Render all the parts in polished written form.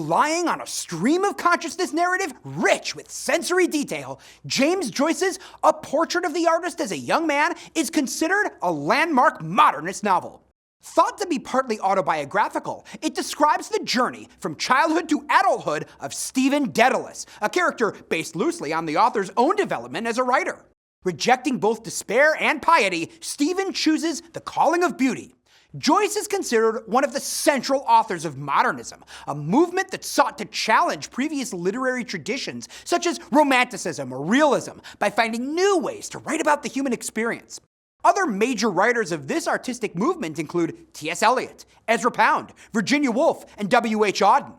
Relying on a stream of consciousness narrative rich with sensory detail, James Joyce's A Portrait of the Artist as a Young Man is considered a landmark modernist novel. Thought to be partly autobiographical, it describes the journey from childhood to adulthood of Stephen Dedalus, a character based loosely on the author's own development as a writer. Rejecting both despair and piety, Stephen chooses the calling of beauty. Joyce is considered one of the central authors of modernism, a movement that sought to challenge previous literary traditions such as romanticism or realism by finding new ways to write about the human experience. Other major writers of this artistic movement include T.S. Eliot, Ezra Pound, Virginia Woolf, and W.H. Auden.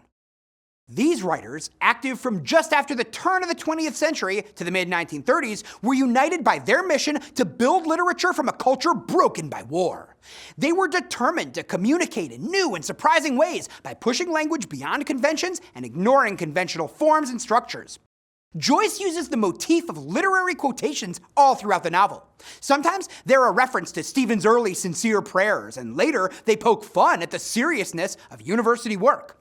These writers, active from just after the turn of the 20th century to the mid-1930s, were united by their mission to build literature from a culture broken by war. They were determined to communicate in new and surprising ways by pushing language beyond conventions and ignoring conventional forms and structures. Joyce uses the motif of literary quotations all throughout the novel. Sometimes they're a reference to Stephen's early sincere prayers, and later they poke fun at the seriousness of university work.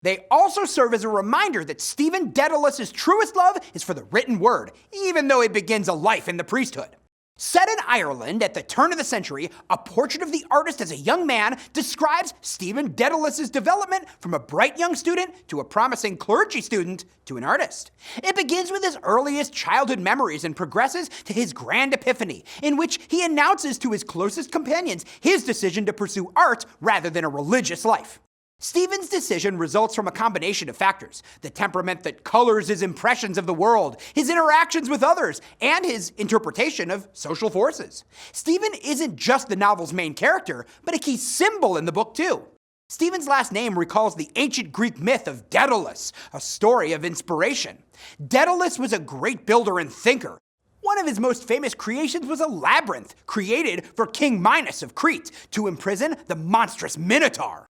They also serve as a reminder that Stephen Dedalus' truest love is for the written word, even though it begins a life in the priesthood. Set in Ireland at the turn of the century, A Portrait of the Artist as a Young Man describes Stephen Dedalus' development from a bright young student to a promising clergy student to an artist. It begins with his earliest childhood memories and progresses to his grand epiphany, in which he announces to his closest companions his decision to pursue art rather than a religious life. Stephen's decision results from a combination of factors: the temperament that colors his impressions of the world, his interactions with others, and his interpretation of social forces. Stephen isn't just the novel's main character, but a key symbol in the book too. Stephen's last name recalls the ancient Greek myth of Daedalus, a story of inspiration. Daedalus was a great builder and thinker. One of his most famous creations was a labyrinth created for King Minos of Crete to imprison the monstrous Minotaur.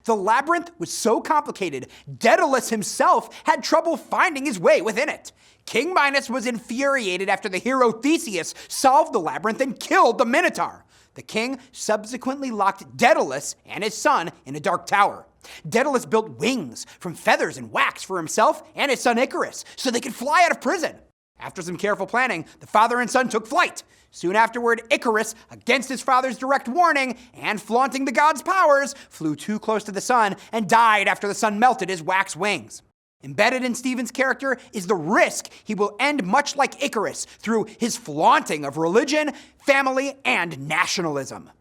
The labyrinth was so complicated, Daedalus himself had trouble finding his way within it. King Minos was infuriated after the hero Theseus solved the labyrinth and killed the Minotaur. The king subsequently locked Daedalus and his son in a dark tower. Daedalus built wings from feathers and wax for himself and his son Icarus so they could fly out of prison. After some careful planning, the father and son took flight. Soon afterward, Icarus, against his father's direct warning and flaunting the god's powers, flew too close to the sun and died after the sun melted his wax wings. Embedded in Stephen's character is the risk he will end much like Icarus through his flaunting of religion, family, and nationalism.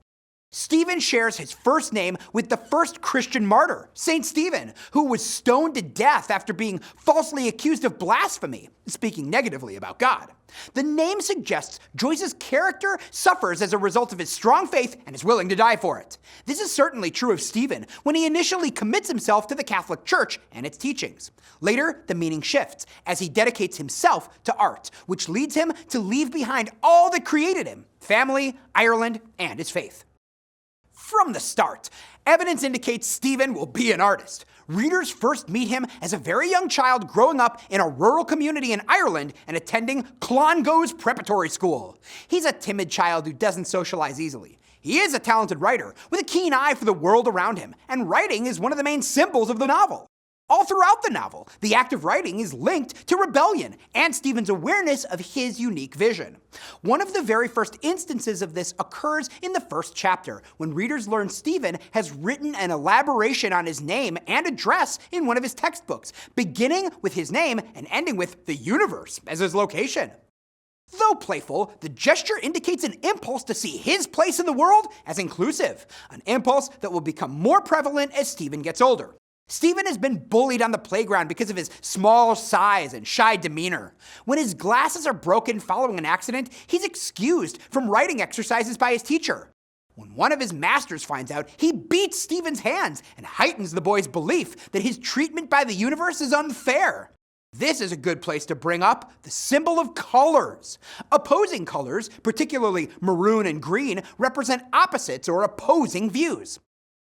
Stephen shares his first name with the first Christian martyr, Saint Stephen, who was stoned to death after being falsely accused of blasphemy, speaking negatively about God. The name suggests Joyce's character suffers as a result of his strong faith and is willing to die for it. This is certainly true of Stephen when he initially commits himself to the Catholic Church and its teachings. Later, the meaning shifts as he dedicates himself to art, which leads him to leave behind all that created him: family, Ireland, and his faith. From the start, evidence indicates Stephen will be an artist. Readers first meet him as a very young child growing up in a rural community in Ireland and attending Clongo's preparatory school. He's a timid child who doesn't socialize easily. He is a talented writer with a keen eye for the world around him, and writing is one of the main symbols of the novel. All throughout the novel, the act of writing is linked to rebellion and Stephen's awareness of his unique vision. One of the very first instances of this occurs in the first chapter, when readers learn Stephen has written an elaboration on his name and address in one of his textbooks, beginning with his name and ending with the universe as his location. Though playful, the gesture indicates an impulse to see his place in the world as inclusive, an impulse that will become more prevalent as Stephen gets older. Stephen has been bullied on the playground because of his small size and shy demeanor. When his glasses are broken following an accident, he's excused from writing exercises by his teacher. When one of his masters finds out, he beats Stephen's hands and heightens the boy's belief that his treatment by the universe is unfair. This is a good place to bring up the symbol of colors. Opposing colors, particularly maroon and green, represent opposites or opposing views.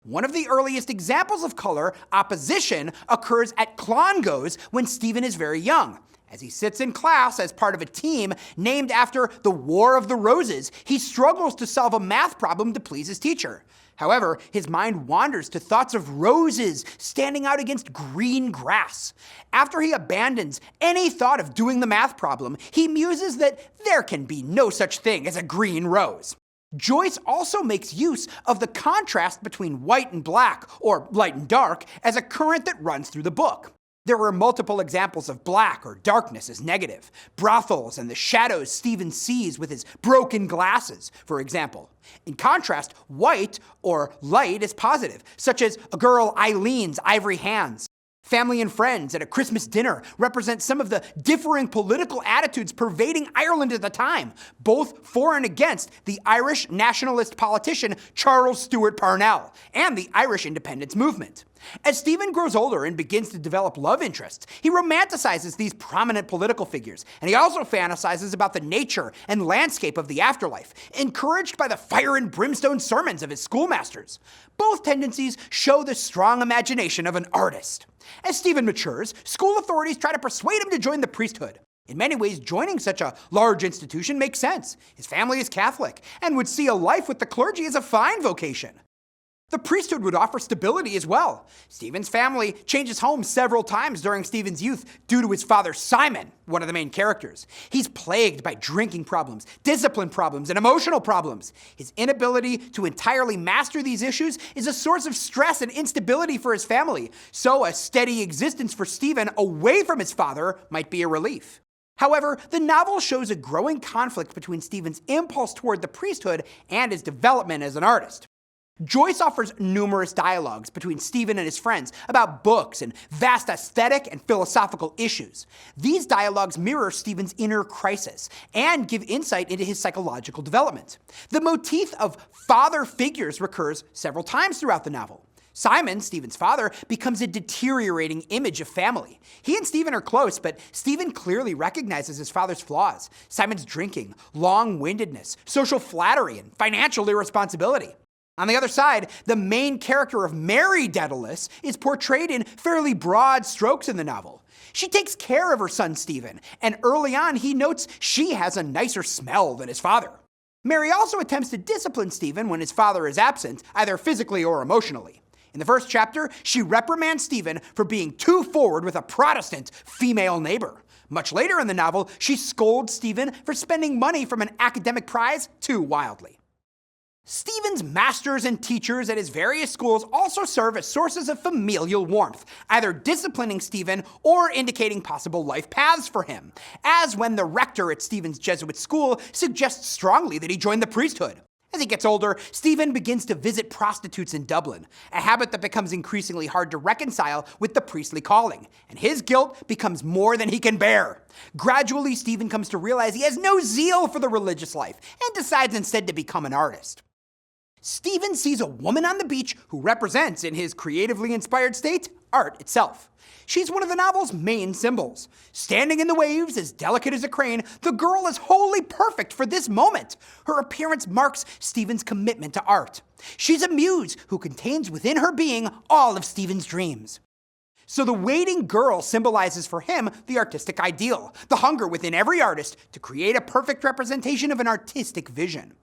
One of the earliest examples of color opposition occurs at Clongo's when Stephen is very young. As he sits in class as part of a team named after the War of the Roses, he struggles to solve a math problem to please his teacher. However, his mind wanders to thoughts of roses standing out against green grass. After he abandons any thought of doing the math problem, he muses that there can be no such thing as a green rose. Joyce also makes use of the contrast between white and black, or light and dark, as a current that runs through the book. There are multiple examples of black or darkness as negative. Brothels and the shadows Stephen sees with his broken glasses, for example. In contrast, white or light is positive, such as a girl Eileen's ivory hands. Family and friends at a Christmas dinner represent some of the differing political attitudes pervading Ireland at the time, both for and against the Irish nationalist politician Charles Stewart Parnell and the Irish independence movement. As Stephen grows older and begins to develop love interests, he romanticizes these prominent political figures, and he also fantasizes about the nature and landscape of the afterlife, encouraged by the fire and brimstone sermons of his schoolmasters. Both tendencies show the strong imagination of an artist. As Stephen matures, school authorities try to persuade him to join the priesthood. In many ways, joining such a large institution makes sense. His family is Catholic and would see a life with the clergy as a fine vocation. The priesthood would offer stability as well. Stephen's family changes homes several times during Stephen's youth due to his father Simon, one of the main characters. He's plagued by drinking problems, discipline problems, and emotional problems. His inability to entirely master these issues is a source of stress and instability for his family, so a steady existence for Stephen away from his father might be a relief. However, the novel shows a growing conflict between Stephen's impulse toward the priesthood and his development as an artist. Joyce offers numerous dialogues between Stephen and his friends about books and vast aesthetic and philosophical issues. These dialogues mirror Stephen's inner crisis and give insight into his psychological development. The motif of father figures recurs several times throughout the novel. Simon, Stephen's father, becomes a deteriorating image of family. He and Stephen are close, but Stephen clearly recognizes his father's flaws: Simon's drinking, long-windedness, social flattery, and financial irresponsibility. On the other side, the main character of Mary Daedalus is portrayed in fairly broad strokes in the novel. She takes care of her son Stephen, and early on he notes she has a nicer smell than his father. Mary also attempts to discipline Stephen when his father is absent, either physically or emotionally. In the first chapter, she reprimands Stephen for being too forward with a Protestant female neighbor. Much later in the novel, she scolds Stephen for spending money from an academic prize too wildly. Stephen's masters and teachers at his various schools also serve as sources of familial warmth, either disciplining Stephen or indicating possible life paths for him, as when the rector at Stephen's Jesuit school suggests strongly that he join the priesthood. As he gets older, Stephen begins to visit prostitutes in Dublin, a habit that becomes increasingly hard to reconcile with the priestly calling, and his guilt becomes more than he can bear. Gradually, Stephen comes to realize he has no zeal for the religious life and decides instead to become an artist. Stephen sees a woman on the beach who represents, in his creatively inspired state, art itself. She's one of the novel's main symbols. Standing in the waves, as delicate as a crane, the girl is wholly perfect for this moment. Her appearance marks Stephen's commitment to art. She's a muse who contains within her being all of Stephen's dreams. So the waiting girl symbolizes for him the artistic ideal, the hunger within every artist to create a perfect representation of an artistic vision.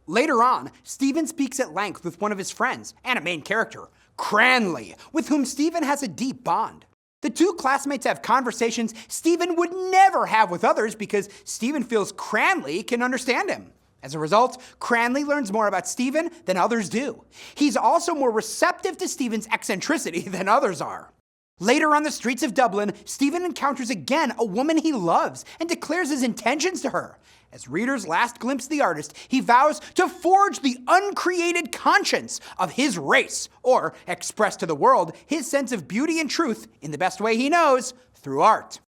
Later on, Stephen speaks at length with one of his friends, and a main character, Cranley, with whom Stephen has a deep bond. The two classmates have conversations Stephen would never have with others because Stephen feels Cranley can understand him. As a result, Cranley learns more about Stephen than others do. He's also more receptive to Stephen's eccentricity than others are. Later on the streets of Dublin, Stephen encounters again a woman he loves and declares his intentions to her. As readers last glimpse the artist, he vows to forge the uncreated conscience of his race, or express to the world his sense of beauty and truth in the best way he knows, through art.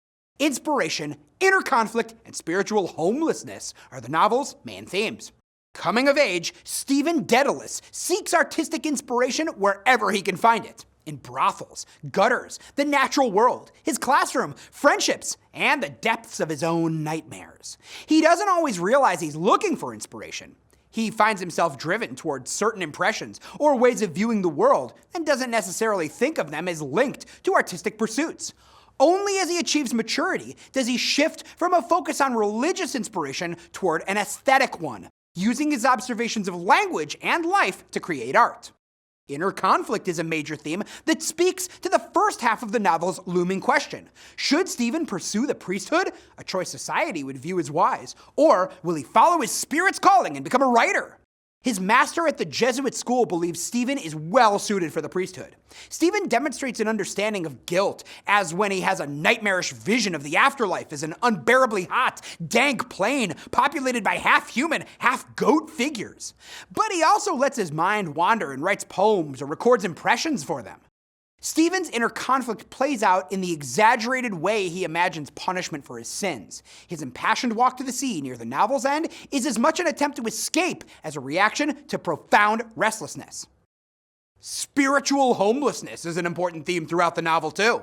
Inspiration, inner conflict, and spiritual homelessness are the novel's main themes. Coming of age, Stephen Dedalus seeks artistic inspiration wherever he can find it. In brothels, gutters, the natural world, his classroom, friendships, and the depths of his own nightmares. He doesn't always realize he's looking for inspiration. He finds himself driven towards certain impressions or ways of viewing the world and doesn't necessarily think of them as linked to artistic pursuits. Only as he achieves maturity does he shift from a focus on religious inspiration toward an aesthetic one, using his observations of language and life to create art. Inner conflict is a major theme that speaks to the first half of the novel's looming question. Should Stephen pursue the priesthood, a choice society would view as wise, or will he follow his spirit's calling and become a writer? His master at the Jesuit school believes Stephen is well suited for the priesthood. Stephen demonstrates an understanding of guilt, as when he has a nightmarish vision of the afterlife as an unbearably hot, dank plane populated by half-human, half-goat figures. But he also lets his mind wander and writes poems or records impressions for them. Stephen's inner conflict plays out in the exaggerated way he imagines punishment for his sins. His impassioned walk to the sea near the novel's end is as much an attempt to escape as a reaction to profound restlessness. Spiritual homelessness is an important theme throughout the novel, too.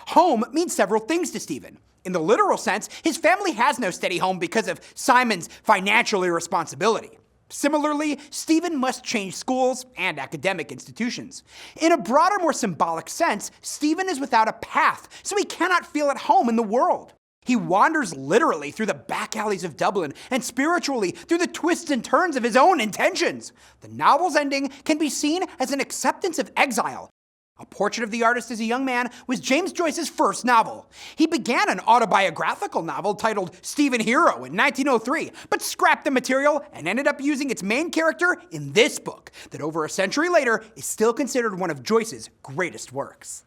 Home means several things to Stephen. In the literal sense, his family has no steady home because of Simon's financial irresponsibility. Similarly, Stephen must change schools and academic institutions. In a broader, more symbolic sense, Stephen is without a path, so he cannot feel at home in the world. He wanders literally through the back alleys of Dublin and spiritually through the twists and turns of his own intentions. The novel's ending can be seen as an acceptance of exile. A Portrait of the Artist as a Young Man was James Joyce's first novel. He began an autobiographical novel titled Stephen Hero in 1903, but scrapped the material and ended up using its main character in this book that over a century later is still considered one of Joyce's greatest works.